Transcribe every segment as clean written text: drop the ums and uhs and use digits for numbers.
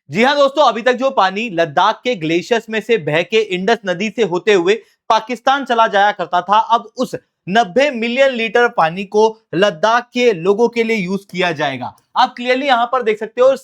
जी हाँ दोस्तों, अभी तक जो पानी लद्दाख के ग्लेशियर्स में से बह के इंडस नदी से होते हुए पाकिस्तान चला जाया करता था, अब उस 90 मिलियन लीटर पानी को लद्दाख के लोगों के लिए यूज किया जाएगा। आप क्लियरली यहां पर देख सकते हो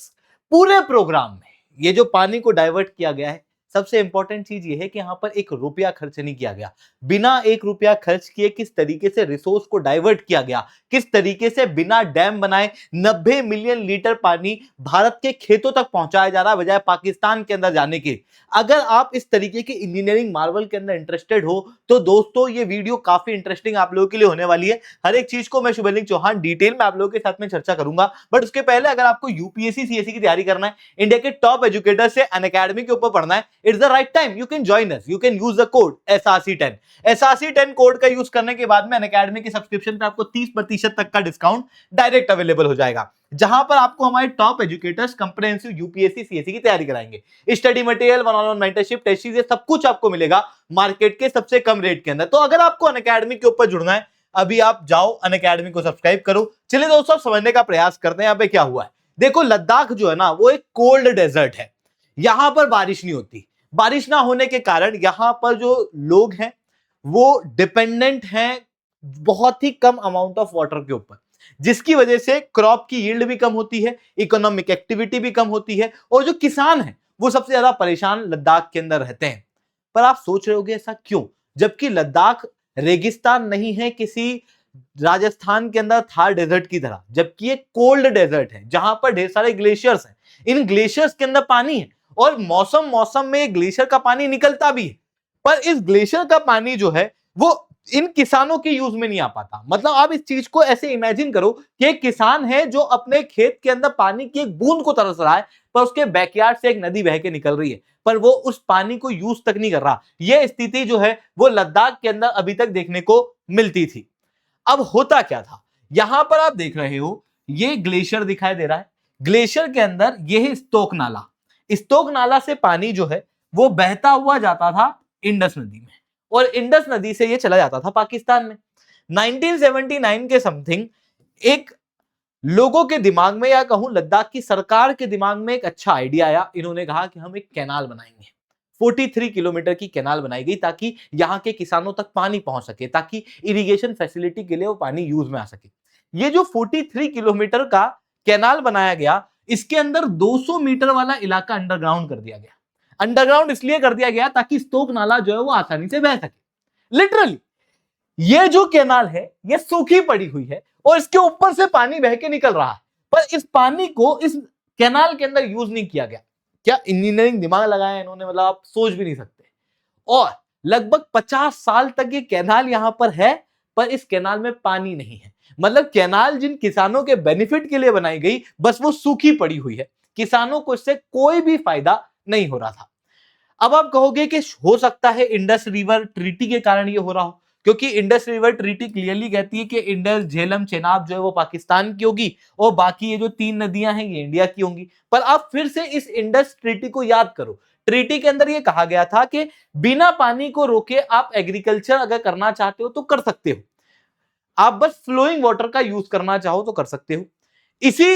पूरे प्रोग्राम में ये जो पानी को डाइवर्ट किया गया है, सबसे इंपॉर्टेंट चीज ये है कि यहां पर एक रुपया खर्च नहीं किया गया। बिना एक रुपया खर्च किए किस तरीके से रिसोर्स को डाइवर्ट किया गया, किस तरीके से बिना डैम बनाए 90 मिलियन लीटर पानी भारत के खेतों तक पहुंचाया जा रहा है बजाय पाकिस्तान के अंदर जाने के। अगर आप इस तरीके के इंजीनियरिंग मार्वल के अंदर इंटरेस्टेड हो तो दोस्तों ये वीडियो काफी इंटरेस्टिंग आप लोगों के लिए होने वाली है। हर एक चीज को मैं शुभलिंग चौहान डिटेल में आप लोगों के साथ में चर्चा करूंगा, बट उसके पहले अगर आपको यूपीएससी सीएससी की तैयारी करना है, इंडिया के टॉप एजुकेटर से अनअकैडमी के ऊपर पढ़ना है, it's the right time. You can join us, you can use the code SRC10। SRC10 code का यूज करने के बाद में अनअकैडमी की सब्सक्रिप्शन पे आपको 30% तक का डिस्काउंट डायरेक्ट अवेलेबल हो जाएगा, जहां पर आपको हमारे top educators comprehensive UPSC CSC की तैयारी कराएंगे। Study material, one on one mentorship, test series, सब कुछ आपको मिलेगा मार्केट के सबसे कम रेट के अंदर। तो अगर आपको अनअकैडमी के ऊपर जुड़ना है, अभी आप जाओ अनअकैडमी को सब्सक्राइब करो। चलिए दोस्तों समझने का प्रयास करते हैं यहां पे क्या हुआ है। देखो, लद्दाख जो है ना वो एक कोल्ड डेजर्ट है, यहां पर बारिश नहीं होती। बारिश ना होने के कारण यहां पर जो लोग हैं वो डिपेंडेंट हैं बहुत ही कम अमाउंट ऑफ वाटर के ऊपर, जिसकी वजह से क्रॉप की यील्ड भी कम होती है, इकोनॉमिक एक्टिविटी भी कम होती है, और जो किसान हैं वो सबसे ज्यादा परेशान लद्दाख के अंदर रहते हैं। पर आप सोच रहे होगे ऐसा क्यों, जबकि लद्दाख रेगिस्तान नहीं है किसी राजस्थान के अंदर थार डेजर्ट की तरह, जबकि एक कोल्ड डेजर्ट है जहां पर ढेर सारे ग्लेशियर्स हैं। इन ग्लेशियर्स के अंदर पानी है और मौसम मौसम में ग्लेशियर का पानी निकलता भी है, पर इस ग्लेशियर का पानी जो है वो इन किसानों के यूज में नहीं आ पाता। मतलब आप इस चीज को ऐसे इमेजिन करो कि एक किसान है जो अपने खेत के अंदर पानी की एक बूंद को तरस रहा है, पर उसके बैकयार्ड से एक नदी बह के निकल रही है, पर वो उस पानी को यूज तक नहीं कर रहा। यह स्थिति जो है वो लद्दाख के अंदर अभी तक देखने को मिलती थी। अब होता क्या था, यहां पर आप देख रहे हो ये ग्लेशियर दिखाई दे रहा है, ग्लेशियर के अंदर यह स्टोक नाला, स्टोक नाला से पानी जो है वो बहता हुआ जाता था इंडस नदी में, और इंडस नदी से ये चला जाता था पाकिस्तान में। 1979 के समथिंग एक लोगों के दिमाग में, या कहूं लद्दाख की सरकार के दिमाग में, एक अच्छा आइडिया आया। इन्होंने कहा कि हम एक कैनाल बनाएंगे। 43 किलोमीटर की कैनाल बनाई गई ताकि यहां के किसानों तक पानी पहुंच सके, ताकि इरिगेशन फैसिलिटी के लिए वो पानी यूज में आ सके। ये जो 43 किलोमीटर का कैनाल बनाया गया, इसके अंदर 200 मीटर वाला इलाका अंडरग्राउंड कर दिया गया। अंडरग्राउंड इसलिए कर दिया गया ताकि स्टोक नाला जो है वो आसानी से बह सके। लिटरली ये जो कैनाल है ये सूखी पड़ी हुई है और इसके ऊपर से पानी बह के निकल रहा है, पर इस पानी को इस कैनाल के अंदर यूज नहीं किया गया। क्या इंजीनियरिंग दिमाग लगाया इन्होंने, मतलब आप सोच भी नहीं सकते। और लगभग 50 साल तक ये कैनाल यहां पर है, पर इस कैनाल में पानी नहीं है। मतलब कैनाल जिन किसानों के बेनिफिट के लिए बनाई गई, बस वो सूखी पड़ी हुई है, किसानों को इससे कोई भी फायदा नहीं हो रहा था। अब आप कहोगे कि हो सकता है इंडस रिवर ट्रीटी के कारण ये हो रहा हो, क्योंकि इंडस रिवर ट्रीटी क्लियरली कहती है कि इंडस, झेलम, चेनाब जो है वो पाकिस्तान की होगी और बाकी ये जो 3 नदियां हैं ये इंडिया की होंगी। पर आप फिर से इस इंडस ट्रीटी को याद करो। ट्रीटी के अंदर ये कहा गया था कि बिना पानी को रोके आप एग्रीकल्चर अगर करना चाहते हो तो कर सकते हो, आप बस फ्लोइंग वाटर का यूज करना चाहो तो कर सकते हो। इसी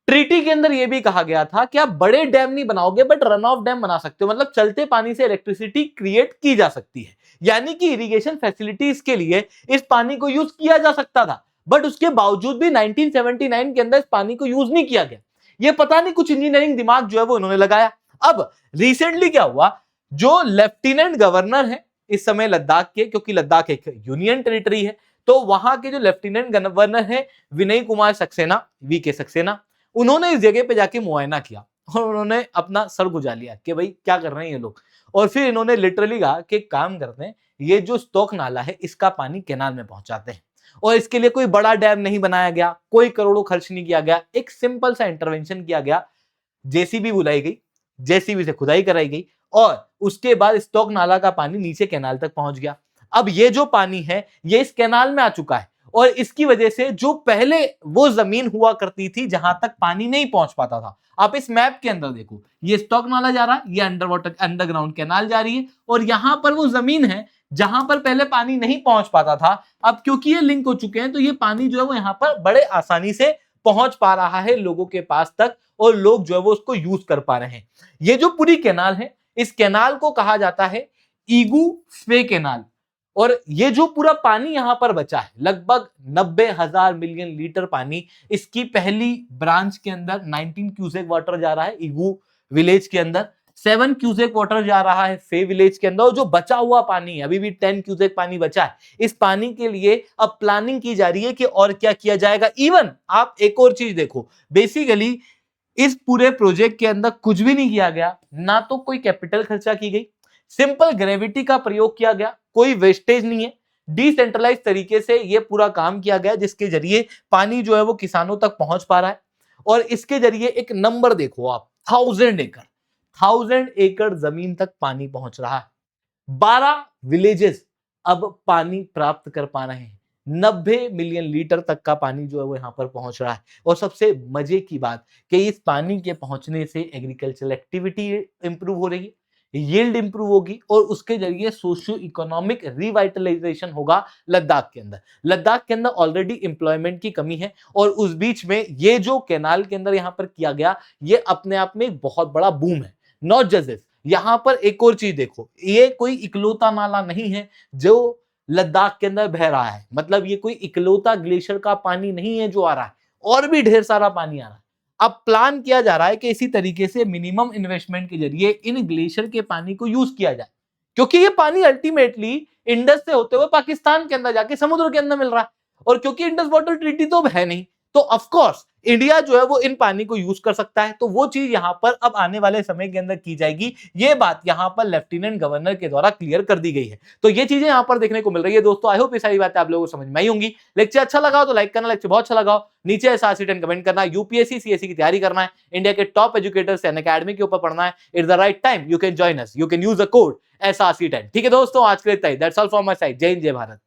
ट्रीटी के अंदर यह भी कहा गया था कि आप बड़े डैम नहीं बनाओगे बट रन ऑफ डैम बना सकते हो, मतलब चलते पानी से इलेक्ट्रिसिटी क्रिएट की जा सकती है। यानी कि इरिगेशन फैसिलिटीज के लिए इस पानी को यूज किया जा सकता था, बट उसके बावजूद भी 1979 के अंदर इस पानी को यूज नहीं किया गया। ये पता नहीं कुछ इंजीनियरिंग दिमाग जो है वो इन्होंने लगाया। अब रिसेंटली क्या हुआ, जो लेफ्टिनेंट गवर्नर है इस समय लद्दाख के, क्योंकि लद्दाख एक यूनियन टेरिटरी है, तो वहां के जो लेफ्टिनेंट गवर्नर है विनय कुमार सक्सेना, वीके सक्सेना, उन्होंने इस जगह पे जाके मुआयना किया और उन्होंने अपना सर गुजा लिया कि भाई क्या कर रहे हैं ये लोग। और फिर इन्होंने लिटरली कहा कि काम करते हैं, ये जो स्टोक नाला है इसका पानी कैनाल में पहुंचाते हैं, और इसके लिए कोई बड़ा डैम नहीं बनाया गया, कोई करोड़ों खर्च नहीं किया गया, एक सिंपल सा इंटरवेंशन किया गया। जेसीबी बुलाई गई, जेसीबी से खुदाई कराई गई और उसके बाद स्टोक नाला का पानी नीचे कैनाल तक पहुंच गया। अब ये जो पानी है ये इस कैनाल में आ चुका है, और इसकी वजह से जो पहले वो जमीन हुआ करती थी जहां तक पानी नहीं पहुंच पाता था, आप इस मैप के अंदर देखो, ये स्टॉक नाला जा रहा है, ये अंडर वाटर अंडरग्राउंड कैनाल जा रही है, और यहां पर वो जमीन है जहां पर पहले पानी नहीं पहुंच पाता था। अब क्योंकि ये लिंक हो चुके हैं तो ये पानी जो है वो यहां पर बड़े आसानी से पहुंच पा रहा है लोगों के पास तक और लोग जो है वो उसको यूज कर पा रहे हैं। ये जो पूरी कैनाल है, इस कैनाल को कहा जाता है ईगू स्वे कैनाल। और ये जो पूरा पानी यहां पर बचा है, लगभग 90,000 मिलियन लीटर पानी, इसकी पहली ब्रांच के अंदर 19 क्यूसेक वाटर जा रहा है ईगू विलेज के अंदर, 7 क्यूसेक वाटर जा रहा है फे विलेज के अंदर, और जो बचा हुआ पानी है, अभी भी 10 क्यूसेक पानी बचा है। इस पानी के लिए अब प्लानिंग की जा रही है कि और क्या किया जाएगा। इवन आप एक और चीज देखो, बेसिकली इस पूरे प्रोजेक्ट के अंदर कुछ भी नहीं किया गया, ना तो कोई कैपिटल खर्चा की गई, सिंपल ग्रेविटी का प्रयोग किया गया, कोई वेस्टेज नहीं है, डिसेंट्रलाइज तरीके से ये पूरा काम किया गया, जिसके जरिए पानी जो है वो किसानों तक पहुंच पा रहा है। और इसके जरिए एक नंबर देखो आप, 1000 एकड़ जमीन तक पानी पहुंच रहा है। 12 विलेजेस अब पानी प्राप्त कर पा रहे हैं। 90 मिलियन लीटर तक का पानी जो है वो यहां पर पहुंच रहा है। और सबसे मजे की बात कि इस पानी के पहुंचने से एग्रीकल्चरल एक्टिविटी इंप्रूव हो रही है, यील्ड इंप्रूव होगी, और उसके जरिए सोशियो इकोनॉमिक रिवाइटलाइजेशन होगा लद्दाख के अंदर। लद्दाख के अंदर ऑलरेडी एम्प्लॉयमेंट की कमी है, और उस बीच में ये जो कैनाल के अंदर यहां पर किया गया, ये अपने आप में एक बहुत बड़ा बूम है। नॉट जस्ट दिस, यहां पर एक और चीज देखो, ये कोई इकलौता नाला नहीं है जो लद्दाख के अंदर बह रहा है, मतलब ये कोई इकलौता ग्लेशियर का पानी नहीं है जो आ रहा है, और भी ढेर सारा पानी आ रहा है। अब प्लान किया जा रहा है कि इसी तरीके से मिनिमम इन्वेस्टमेंट के जरिए इन ग्लेशियर के पानी को यूज किया जाए, क्योंकि ये पानी अल्टीमेटली इंडस से होते हुए पाकिस्तान के अंदर जाके समुद्र के अंदर मिल रहा है, और क्योंकि इंडस वाटर ट्रीटी तो है नहीं, तो ऑफ कोर्स इंडिया जो है वो इन पानी को यूज कर सकता है। तो वो चीज यहां पर अब आने वाले समय के अंदर की जाएगी, ये बात यहां पर लेफ्टिनेंट गवर्नर के द्वारा क्लियर कर दी गई है। तो ये चीजें यहां पर देखने को मिल रही है दोस्तों। आई होप ये सारी बातें आप लोगों को समझ में आई होंगी। लेक्चर अच्छा लगा हो तो लाइक करना, लेक्चर बहुत अच्छा लगा हो नीचे SRC10 कमेंट करना। यूपीएससी सीएससी की तैयारी करना है, इंडिया के टॉप एजुकेटर्स एंड अकेडमी के ऊपर पढ़ना है, it's the right time, you can join us, you can use the code SRC10। ठीक है दोस्तों, आज के लिए इतना ही, that's all from my side. जय हिंद, जय भारत।